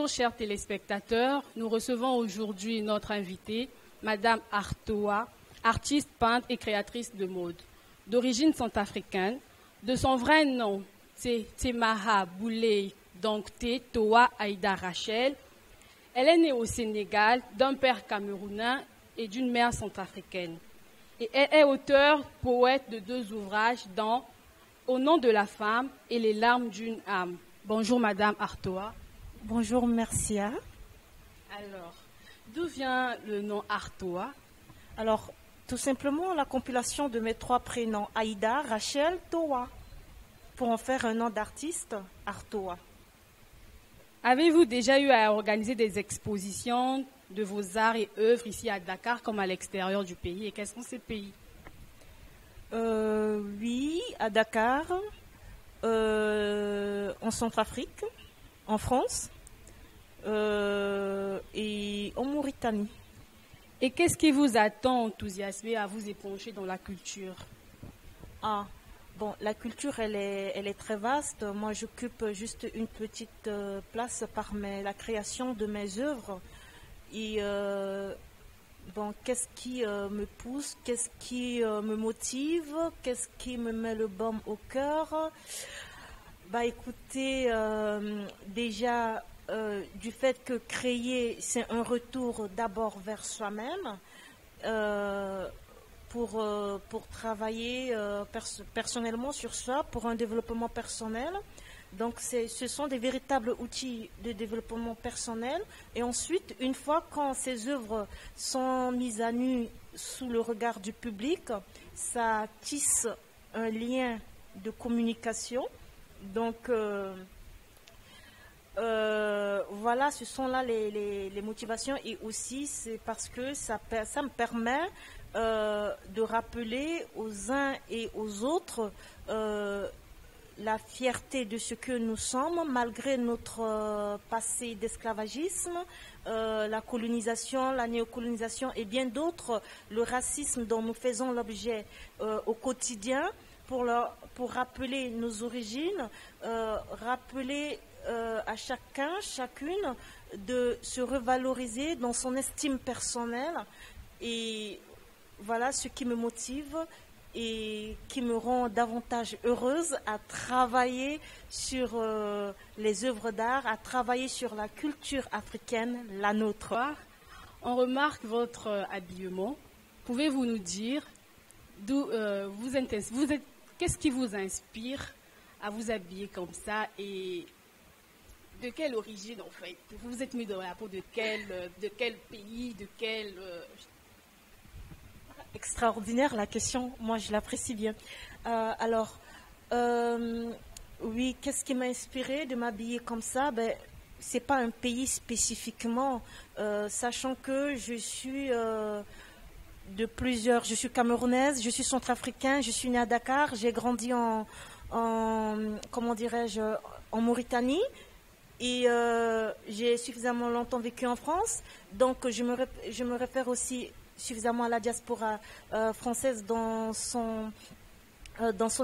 Bonjour chers téléspectateurs, nous recevons aujourd'hui notre invitée, Madame Artoa, artiste, peintre et créatrice de mode. D'origine centrafricaine, de son vrai nom, c'est Temaha Boulay Dongte Toa Aïda Rachel. Elle est née au Sénégal d'un père camerounais et d'une mère centrafricaine. Et elle est auteure, poète de 2 ouvrages dans Au nom de la femme et Les larmes d'une âme. Bonjour Madame Artoa. Bonjour Mercia. Alors, d'où vient le nom Artoa? Alors, tout simplement la compilation de mes 3 prénoms, Aïda, Rachel, Toa, pour en faire un nom d'artiste, Artoa. Avez-vous déjà eu à organiser des expositions de vos arts et œuvres ici à Dakar comme à l'extérieur du pays? Et quels sont ces pays? Oui, à Dakar, en Centrafrique, en France et en Mauritanie. Et qu'est-ce qui vous a tant enthousiasmé à vous épancher dans la culture? Bon, la culture, elle est très vaste. Moi, j'occupe juste une petite place par la création de mes œuvres. Et bon, qu'est-ce qui me pousse? Qu'est-ce qui me motive? Qu'est-ce qui me met le baume au cœur? Bah, écoutez, déjà, du fait que créer, c'est un retour d'abord vers soi-même. Pour travailler personnellement sur soi, pour un développement personnel. Donc, ce sont des véritables outils de développement personnel. Et ensuite, une fois quand ces œuvres sont mises à nu sous le regard du public, ça tisse un lien de communication. Donc, voilà, ce sont là les motivations. Et aussi, c'est parce que ça me permet de rappeler aux uns et aux autres la fierté de ce que nous sommes, malgré notre passé d'esclavagisme, la colonisation, la néocolonisation et bien d'autres, le racisme dont nous faisons l'objet au quotidien, pour rappeler nos origines, rappeler à chacune de se revaloriser dans son estime personnelle. Et voilà ce qui me motive et qui me rend davantage heureuse à travailler sur les œuvres d'art, à travailler sur la culture africaine, la nôtre. On remarque votre habillement. Pouvez-vous nous dire d'où qu'est-ce qui vous inspire à vous habiller comme ça et de quelle origine en fait? Vous êtes mis dans la peau de quel pays, de quel... Extraordinaire la question, moi je l'apprécie bien. Oui, qu'est-ce qui m'a inspiré de m'habiller comme ça? C'est pas un pays spécifiquement, sachant que je suis je suis camerounaise, je suis centrafricaine, je suis née à Dakar, j'ai grandi comment dirais-je, en Mauritanie. Et j'ai suffisamment longtemps vécu en France, donc je me réfère aussi suffisamment à la diaspora française dans son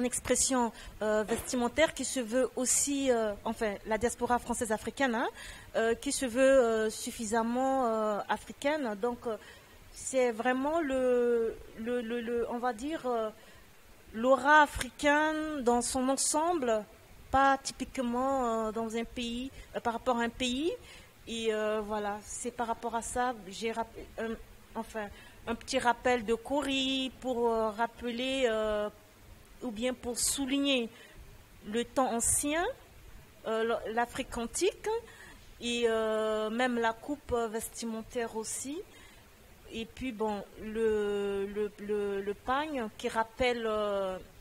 expression vestimentaire qui se veut aussi, enfin la diaspora française africaine, hein, qui se veut suffisamment africaine. Donc c'est vraiment on va dire, l'aura africaine dans son ensemble, pas typiquement dans un pays, par rapport à un pays. Et voilà, c'est par rapport à ça, j'ai un petit rappel de Kori pour rappeler ou bien pour souligner le temps ancien, l'Afrique antique et même la coupe vestimentaire aussi. Et puis bon, le pagne qui rappelle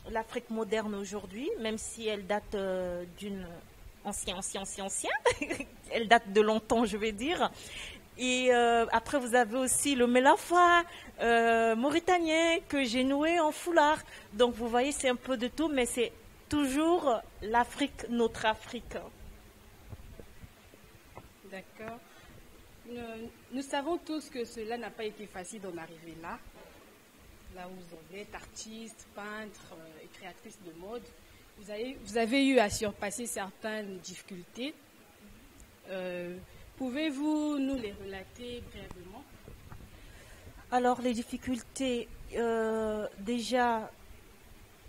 l'Afrique moderne aujourd'hui, même si elle date d'une ancien. Elle date de longtemps, je vais dire. Et après, vous avez aussi le mélafa mauritanien que j'ai noué en foulard. Donc, vous voyez, c'est un peu de tout, mais c'est toujours l'Afrique, notre Afrique. D'accord. Nous savons tous que cela n'a pas été facile d'en arriver là où vous êtes artiste, peintre et créatrice de mode. Vous avez eu à surpasser certaines difficultés. Pouvez-vous nous les relater brièvement? Alors, les difficultés, déjà,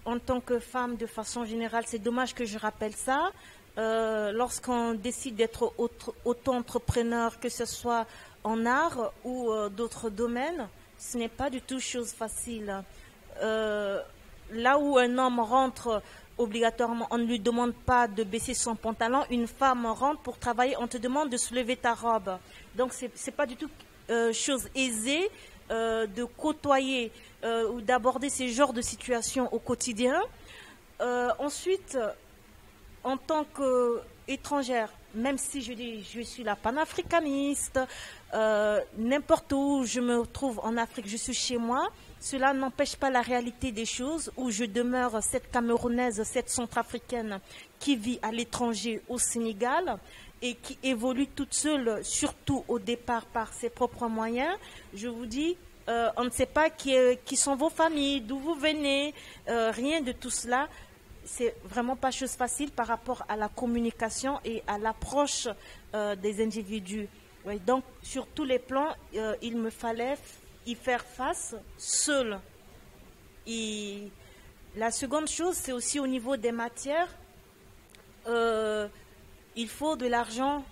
en tant que femme, de façon générale, c'est dommage que je rappelle ça. Lorsqu'on décide d'être auto-entrepreneur, que ce soit en art ou d'autres domaines, ce n'est pas du tout chose facile. Là où un homme rentre obligatoirement, on ne lui demande pas de baisser son pantalon. Une femme rentre pour travailler, on te demande de soulever ta robe. Donc, ce n'est pas du tout chose aisée de côtoyer ou d'aborder ces genres de situations au quotidien. Ensuite, en tant qu'étrangère, même si je dis je suis la panafricaniste, n'importe où je me trouve en Afrique, je suis chez moi, cela n'empêche pas la réalité des choses où je demeure cette Camerounaise, cette Centrafricaine qui vit à l'étranger au Sénégal et qui évolue toute seule, surtout au départ par ses propres moyens. Je vous dis, on ne sait pas qui sont vos familles, d'où vous venez, rien de tout cela. C'est vraiment pas chose facile par rapport à la communication et à l'approche des individus. Ouais, donc, sur tous les plans, il me fallait y faire face seule. Et la seconde chose, c'est aussi au niveau des matières. Il faut de l'argent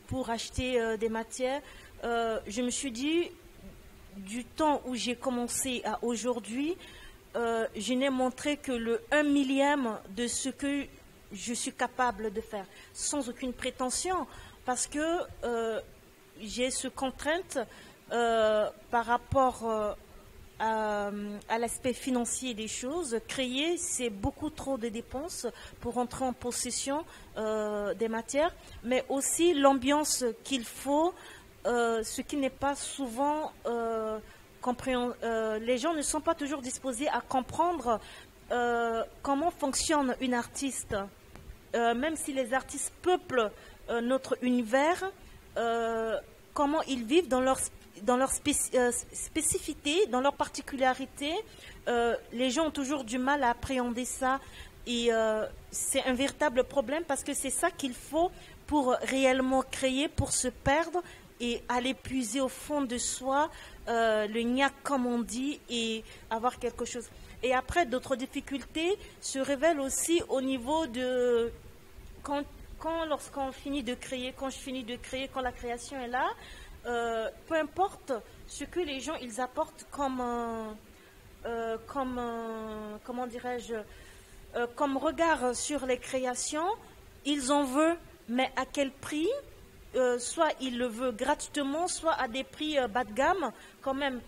pour acheter des matières. Je me suis dit, du temps où j'ai commencé à aujourd'hui, je n'ai montré que le 1/1000e de ce que je suis capable de faire, sans aucune prétention, parce que j'ai ce contrainte par rapport à l'aspect financier des choses. Créer, c'est beaucoup trop de dépenses pour entrer en possession des matières, mais aussi l'ambiance qu'il faut, ce qui n'est pas souvent les gens ne sont pas toujours disposés à comprendre comment fonctionne une artiste. Même si les artistes peuplent notre univers, comment ils vivent dans leur spécificité, dans leur particularité, les gens ont toujours du mal à appréhender ça. Et c'est un véritable problème parce que c'est ça qu'il faut pour réellement créer, pour se perdre et aller puiser au fond de soi le gnac, comme on dit, et avoir quelque chose. Et après, d'autres difficultés se révèlent aussi au niveau de... Lorsqu'on finit de créer, quand je finis de créer, quand la création est là, peu importe ce que les gens ils apportent comment dirais-je, comme regard sur les créations, ils en veulent, mais à quel prix? Soit ils le veulent gratuitement, soit à des prix bas de gamme. Quand même,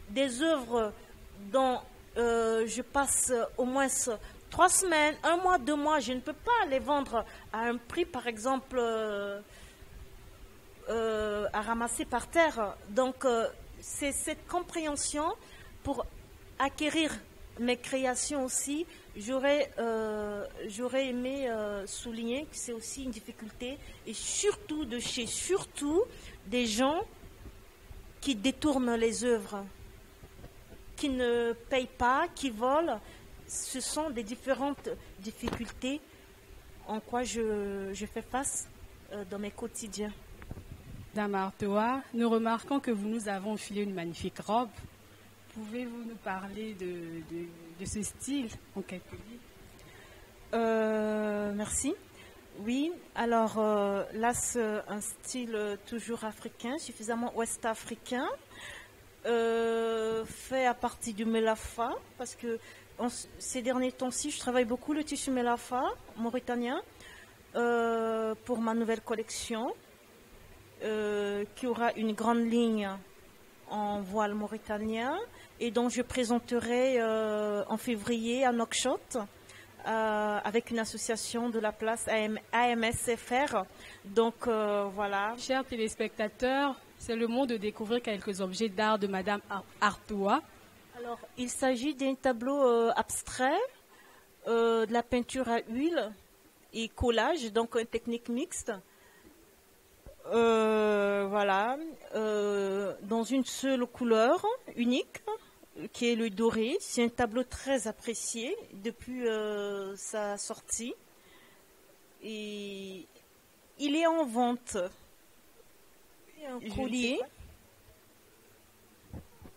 des œuvres dont je passe au moins 3 semaines, 1 mois, 2 mois, je ne peux pas les vendre à un prix, par exemple, à ramasser par terre. Donc, c'est cette compréhension pour acquérir mes créations aussi. J'aurais aimé souligner que c'est aussi une difficulté, et surtout des gens qui détournent les œuvres, qui ne payent pas, qui volent. Ce sont des différentes difficultés en quoi je fais face dans mes quotidiens. Madame Artois, nous remarquons que vous nous avons filé une magnifique robe. Pouvez-vous nous parler de ce style en quelques lignes? Merci. Oui, alors là, c'est un style toujours africain, suffisamment ouest-africain, fait à partir du Melafa, parce que ces derniers temps-ci, je travaille beaucoup le tissu Melafa mauritanien pour ma nouvelle collection, qui aura une grande ligne en voile mauritanien et dont je présenterai en février à Nouakchott avec une association de la place AMSFR. Donc voilà. Chers téléspectateurs, c'est le moment de découvrir quelques objets d'art de Madame Artois. Alors, il s'agit d'un tableau abstrait, de la peinture à huile et collage, donc une technique mixte. Voilà, dans une seule couleur unique, qui est le doré. C'est un tableau très apprécié depuis sa sortie. Et il est en vente Un collier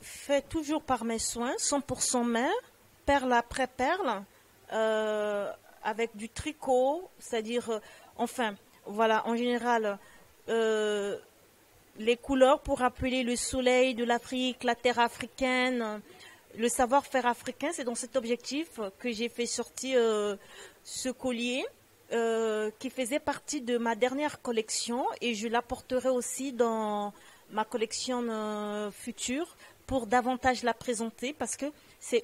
fait toujours par mes soins, 100% main, perle après perle, avec du tricot, c'est-à-dire, enfin, voilà, en général, les couleurs pour rappeler le soleil de l'Afrique, la terre africaine, le savoir-faire africain. C'est dans cet objectif que j'ai fait sortir ce collier qui faisait partie de ma dernière collection, et je l'apporterai aussi dans ma collection future pour davantage la présenter, parce que c'est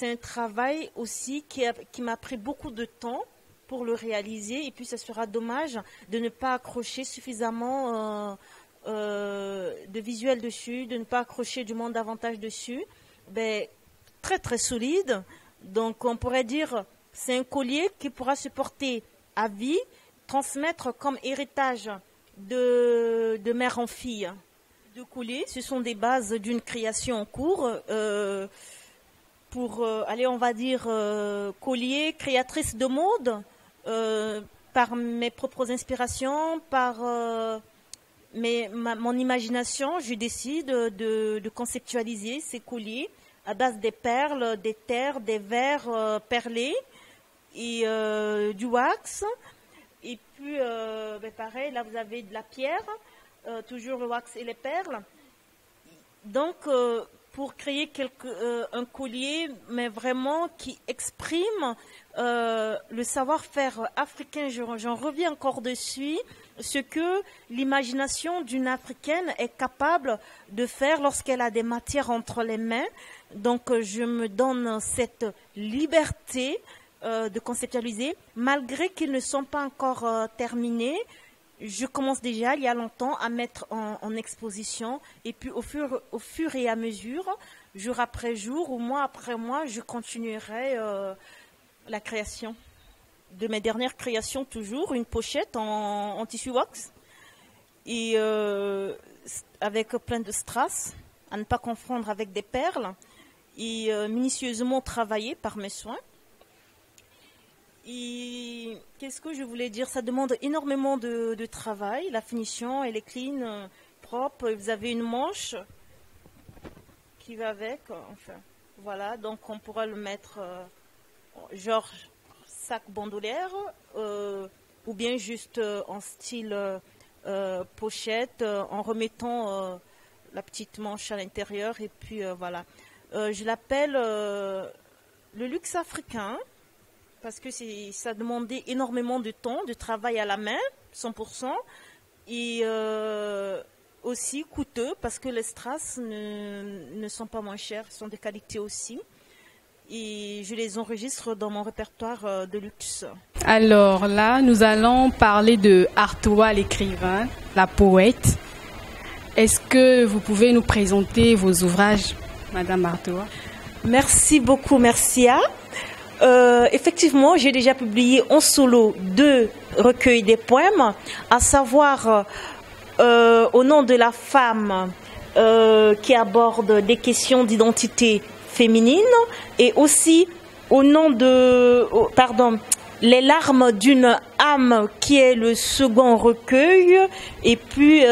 un travail aussi qui m'a pris beaucoup de temps pour le réaliser, et puis ce sera dommage de ne pas accrocher suffisamment de visuel dessus, de ne pas accrocher du monde davantage dessus. Ben, très très solide, donc on pourrait dire c'est un collier qui pourra se porter à vie, transmettre comme héritage de mère en fille. De colliers, ce sont des bases d'une création en cours. Pour aller, on va dire, collier, créatrice de mode, par mes propres inspirations, par mon imagination, je décide de conceptualiser ces colliers à base des perles, des terres, des verres perlés et du wax. Et puis, pareil, là vous avez de la pierre, toujours le wax et les perles. Donc, pour créer un collier, mais vraiment qui exprime le savoir-faire africain, j'en reviens encore dessus, ce que l'imagination d'une Africaine est capable de faire lorsqu'elle a des matières entre les mains. Donc, je me donne cette liberté de conceptualiser, malgré qu'ils ne sont pas encore terminés. Je commence déjà, il y a longtemps, à mettre en exposition, et puis au fur et à mesure, jour après jour ou mois après mois, je continuerai la création. De mes dernières créations, toujours, une pochette en tissu wax, et avec plein de strass, à ne pas confondre avec des perles, et minutieusement travaillée par mes soins. Et qu'est-ce que je voulais dire? Ça demande énormément de travail. La finition, elle est clean, propre. Vous avez une manche qui va avec. Enfin, voilà. Donc, on pourra le mettre genre sac bandoulière ou bien juste en style pochette, en remettant la petite manche à l'intérieur. Et puis, voilà. Je l'appelle le luxe africain, parce que ça demandait énormément de temps, de travail à la main, 100%, et aussi coûteux, parce que les strass ne sont pas moins chers, sont de qualité aussi, et je les enregistre dans mon répertoire de luxe. Alors là, nous allons parler de Artois l'écrivain, la poète. Est-ce que vous pouvez nous présenter vos ouvrages, Madame Artois? Merci beaucoup, Mercia. Effectivement, j'ai déjà publié en solo 2 recueils des poèmes, à savoir Au nom de la femme, qui aborde des questions d'identité féminine, et aussi au nom de, Les larmes d'une âme, qui est le second recueil, et puis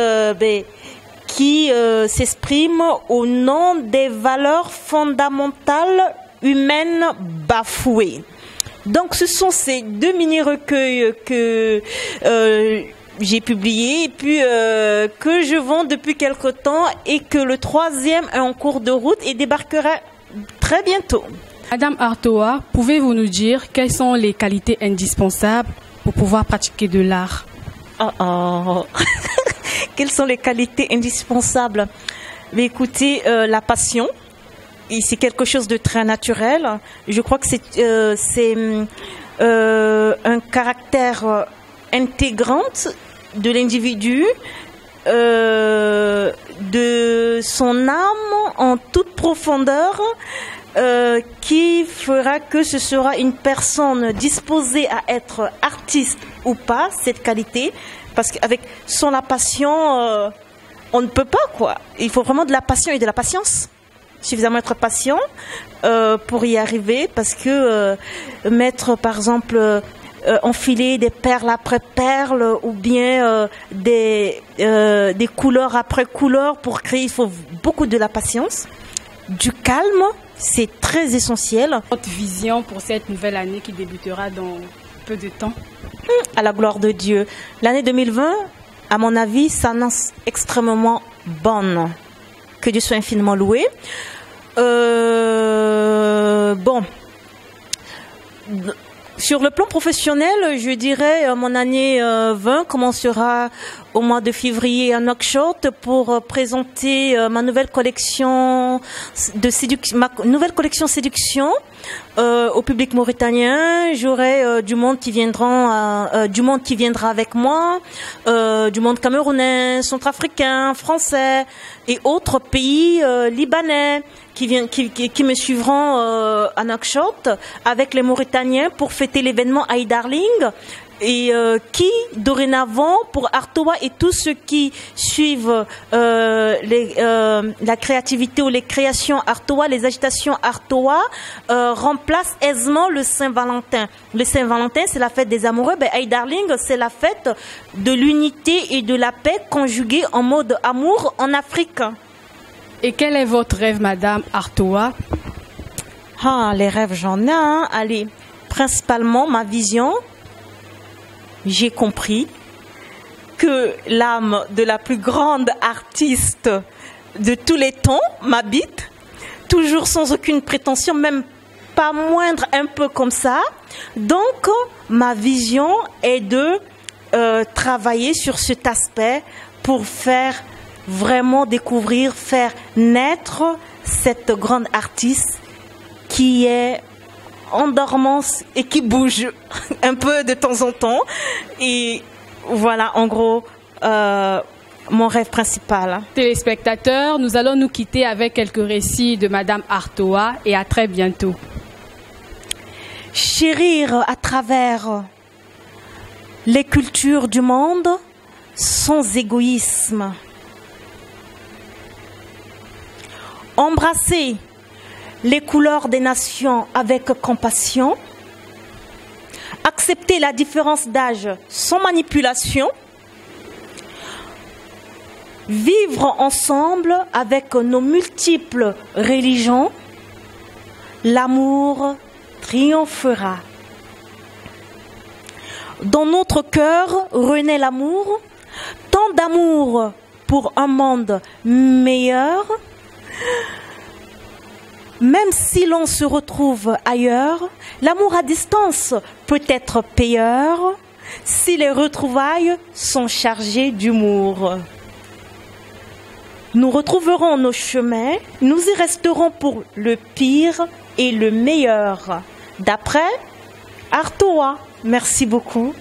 qui s'exprime au nom des valeurs fondamentales humaine bafouée. Donc ce sont ces 2 mini-recueils que j'ai publiés, et puis que je vends depuis quelque temps, et que le 3e est en cours de route et débarquera très bientôt. Madame Artois, pouvez-vous nous dire quelles sont les qualités indispensables pour pouvoir pratiquer de l'art? Quelles sont les qualités indispensables? Mais écoutez, la passion. Et c'est quelque chose de très naturel. Je crois que c'est un caractère intégrant de l'individu, de son âme en toute profondeur, qui fera que ce sera une personne disposée à être artiste ou pas, cette qualité. Parce qu'avec la passion, on ne peut pas, quoi. Il faut vraiment de la passion et de la patience. Suffisamment être patient pour y arriver, parce que mettre par exemple enfiler des perles après perles ou bien des couleurs après couleurs pour créer. Il faut beaucoup de la patience, du calme, c'est très essentiel. Votre vision pour cette nouvelle année qui débutera dans peu de temps? À la gloire de Dieu. L'année 2020, à mon avis, s'annonce extrêmement bonne. Que Dieu soit infiniment loué. Bon. Sur le plan professionnel, je dirais mon année 20 commencera au mois de février à Nouakchott pour présenter ma nouvelle collection séduction au public mauritanien. J'aurai du monde qui viendra avec moi, du monde camerounais, centrafricain, français et autres pays libanais qui me suivront à Nouakchott avec les Mauritaniens pour fêter l'événement Aïe Darling et qui dorénavant pour Artois et tous ceux qui suivent la créativité ou les créations Artois, les agitations Artois remplacent aisément le Saint-Valentin. Le Saint-Valentin, c'est la fête des amoureux. Aïe Darling, c'est la fête de l'unité et de la paix conjuguée en mode amour en Afrique. Et quel est votre rêve, Madame Artois? Les rêves, j'en ai. Allez, principalement ma vision. J'ai compris que l'âme de la plus grande artiste de tous les temps m'habite, toujours sans aucune prétention, même pas moindre, un peu comme ça. Donc, ma vision est de travailler sur cet aspect pour faire vraiment découvrir, faire naître cette grande artiste qui est en dormance et qui bouge un peu de temps en temps. Et voilà, en gros, mon rêve principal. Téléspectateurs, nous allons nous quitter avec quelques récits de Madame Artois et à très bientôt. Chérir à travers les cultures du monde sans égoïsme. Embrasser les couleurs des nations avec compassion, accepter la différence d'âge sans manipulation, vivre ensemble avec nos multiples religions, l'amour triomphera. Dans notre cœur renaît l'amour, tant d'amour pour un monde meilleur. Même si l'on se retrouve ailleurs, l'amour à distance peut être payeur si les retrouvailles sont chargées d'humour. Nous retrouverons nos chemins, nous y resterons pour le pire et le meilleur. D'après Artois, merci beaucoup.